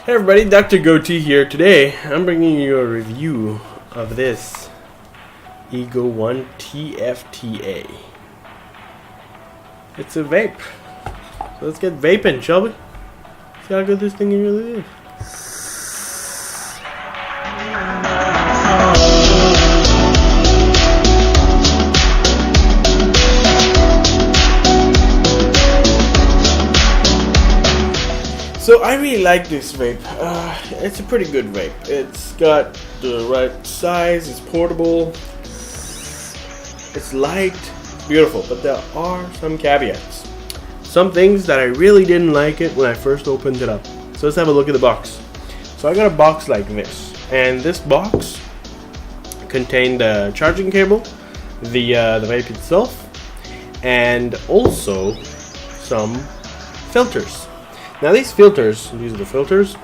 Hey everybody, Dr.Goatee here. Today I'm bringing you a review of this eGo One TFTA. It's a vape. So let's get vaping, shall we? See how good this thing really is. So I really like this vape. It's a pretty good vape. It's got the right size, it's portable, it's light, beautiful, but there are some caveats. Some things that I really didn't like it when I first opened it up. So let's have a look at the box. So I got a box like this, and this box contained the charging cable, the vape itself, and also some filters. Now these are the filters.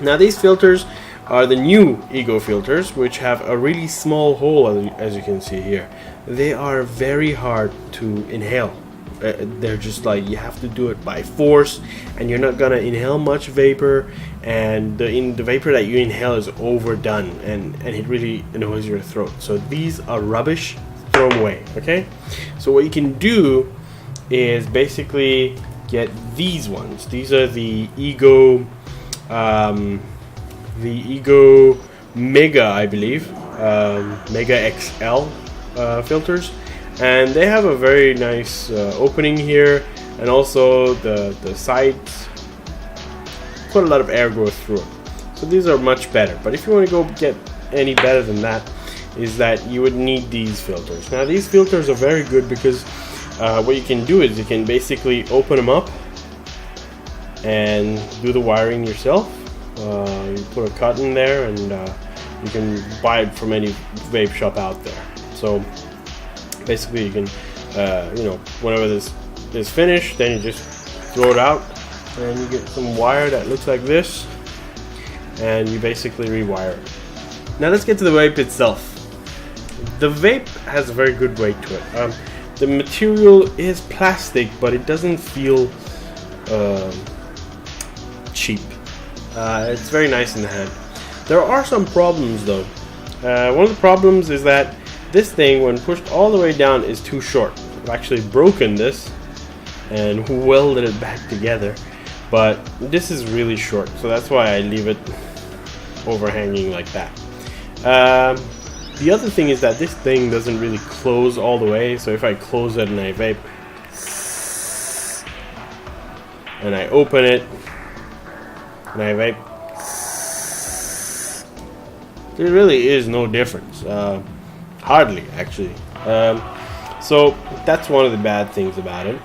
Now these filters are the new eGo filters, which have a really small hole, as you can see here. They are very hard to inhale. They're just like, you have to do it by force, and you're not gonna inhale much vapor, and the vapor that you inhale is overdone, and it really annoys your throat. So these are rubbish, throw them away, okay? So what you can do is basically get these ones. These are the eGo Mega, I believe, Mega XL filters, and they have a very nice opening here, and also the sides put a lot of air growth through it. So these are much better. But if you want to go get any better than that, is that you would need these filters. Now these filters are very good because what you can do is you can basically open them up and do the wiring yourself. You put a cut in there, and you can buy it from any vape shop out there. So basically you can, whenever this is finished, then you just throw it out and you get some wire that looks like this, and you basically rewire it. Now let's get to the vape itself. The vape has a very good weight to it. The material is plastic, but it doesn't feel cheap. It's very nice in the hand. There are some problems though. One of the problems is that this thing, when pushed all the way down, is too short. I've actually broken this and welded it back together, but this is really short, so that's why I leave it overhanging like that. The other thing is that this thing doesn't really close all the way, so if I close it and I vape and I open it and I vape, there really is no difference. Hardly, actually. So that's one of the bad things about it.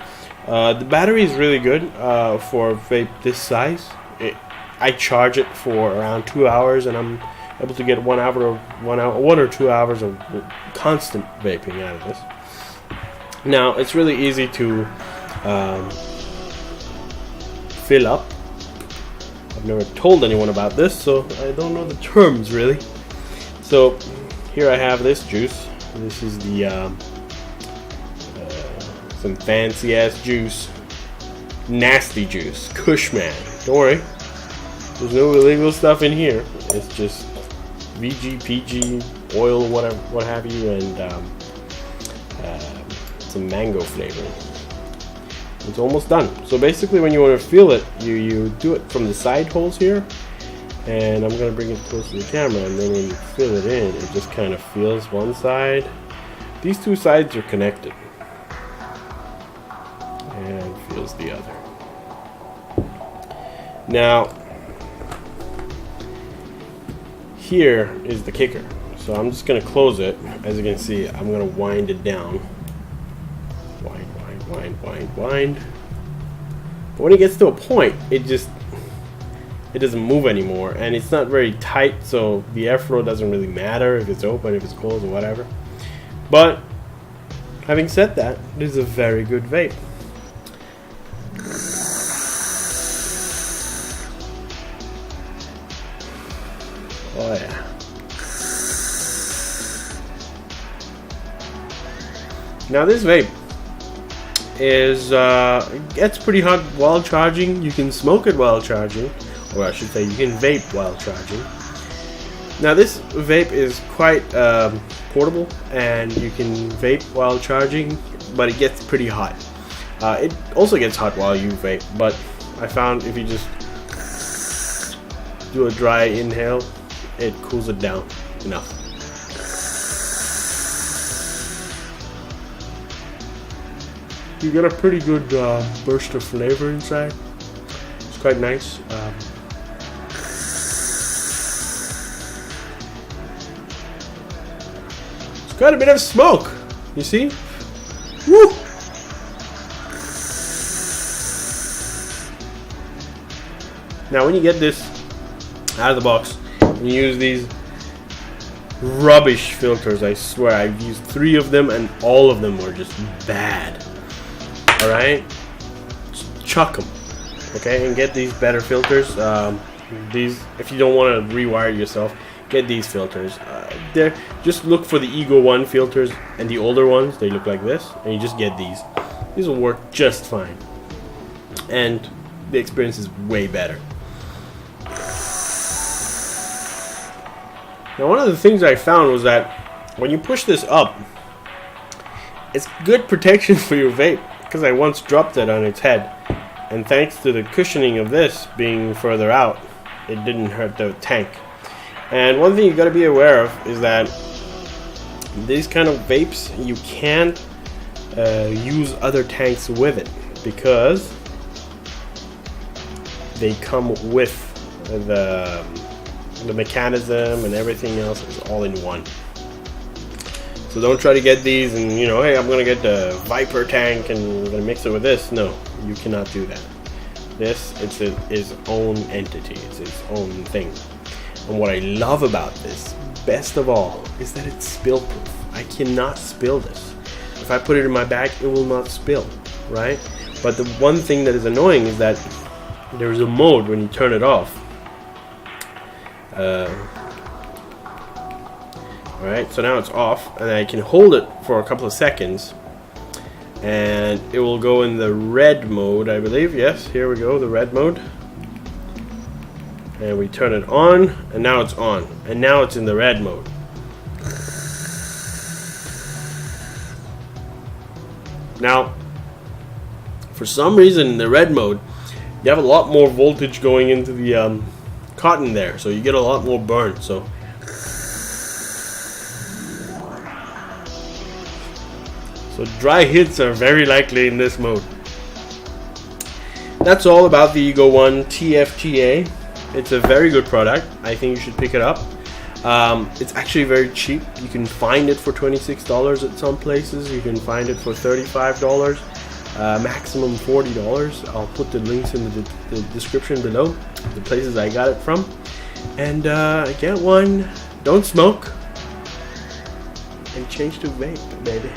The battery is really good for a vape this size. I charge it for around 2 hours, and I'm able to get 1 or 2 hours of constant vaping out of this. Now it's really easy to fill up. I've never told anyone about this, so I don't know the terms really. So here I have this juice. This is the some fancy ass juice, nasty juice, Cushman. Don't worry, there's no illegal stuff in here. It's just VG, PG, oil, whatever, what have you, and some mango flavoring. It's almost done. So basically, when you want to feel it, you do it from the side holes here, and I'm gonna bring it close to the camera, and then when you fill it in, it just kind of feels one side. These two sides are connected, and feels the other. Now here is the kicker. So I'm just going to close it. As you can see, I'm going to wind it down. Wind. But when it gets to a point, it doesn't move anymore, and it's not very tight, so the airflow doesn't really matter if it's open, if it's closed, or whatever. But having said that, this is a very good vape. Oh yeah. Now this vape is it gets pretty hot while charging. You can smoke it while charging, or I should say you can vape while charging. Now this vape is quite portable, and you can vape while charging, but it gets pretty hot. It also gets hot while you vape, but I found if you just do a dry inhale, it cools it down enough. You get a pretty good burst of flavor inside. It's quite nice. It's got a bit of smoke, you see? Woo! Now when you get this out of the box, you use these rubbish filters. I swear I've used 3 of them and all of them were just bad. Alright? Chuck them. Okay? And get these better filters. These, if you don't want to rewire yourself, get these filters. They're, just look for the eGo 1 filters and the older ones. They look like this. And you just get these. These will work just fine. And the experience is way better. Now one of the things I found was that when you push this up, it's good protection for your vape, because I once dropped it on its head, and thanks to the cushioning of this being further out, it didn't hurt the tank. And one thing you got to be aware of is that these kind of vapes, you can't use other tanks with it, because they come with the mechanism and everything else is all in one. So don't try to get these and, you know, hey, I'm gonna get the Viper tank and I'm gonna mix it with this. No, you cannot do that. This, it's its own entity, it's its own thing. And what I love about this, best of all, is that it's spill proof. I cannot spill this. If I put it in my bag, it will not spill, right? But the one thing that is annoying is that there's a mode when you turn it off. Alright, so now it's off, and I can hold it for a couple of seconds, and it will go in the red mode, I believe. Yes, here we go, the red mode. And we turn it on, and now it's on, and now it's in the red mode. Now, for some reason, in the red mode, you have a lot more voltage going into the cotton there, so you get a lot more burn. So dry hits are very likely in this mode. That's all about the eGo One TFTA. It's a very good product. I think you should pick it up. It's actually very cheap. You can find it for $26 at some places. You can find it for $35. Maximum $40. I'll put the links in the description below, the places I got it from. And get one, don't smoke, and change to vape, baby.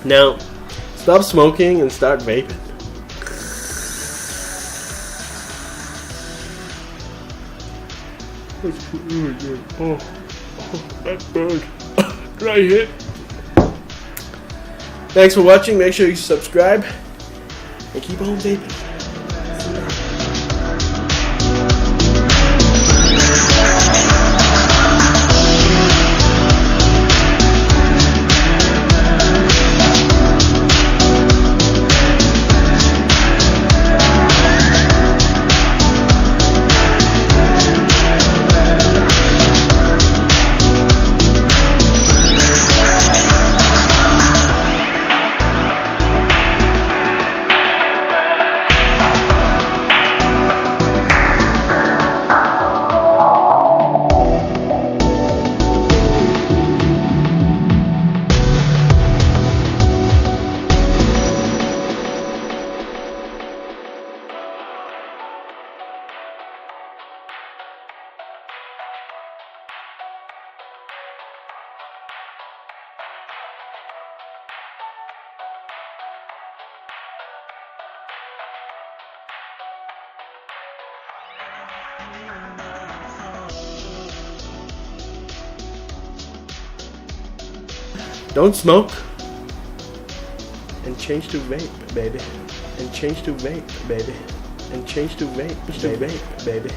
Now, stop smoking and start vaping. That's really good. Oh, that burned. Dry hit. Thanks for watching. Make sure you subscribe and keep on vaping. Don't smoke, and and change to vape, baby. And change to vape, baby. And change to vape, baby.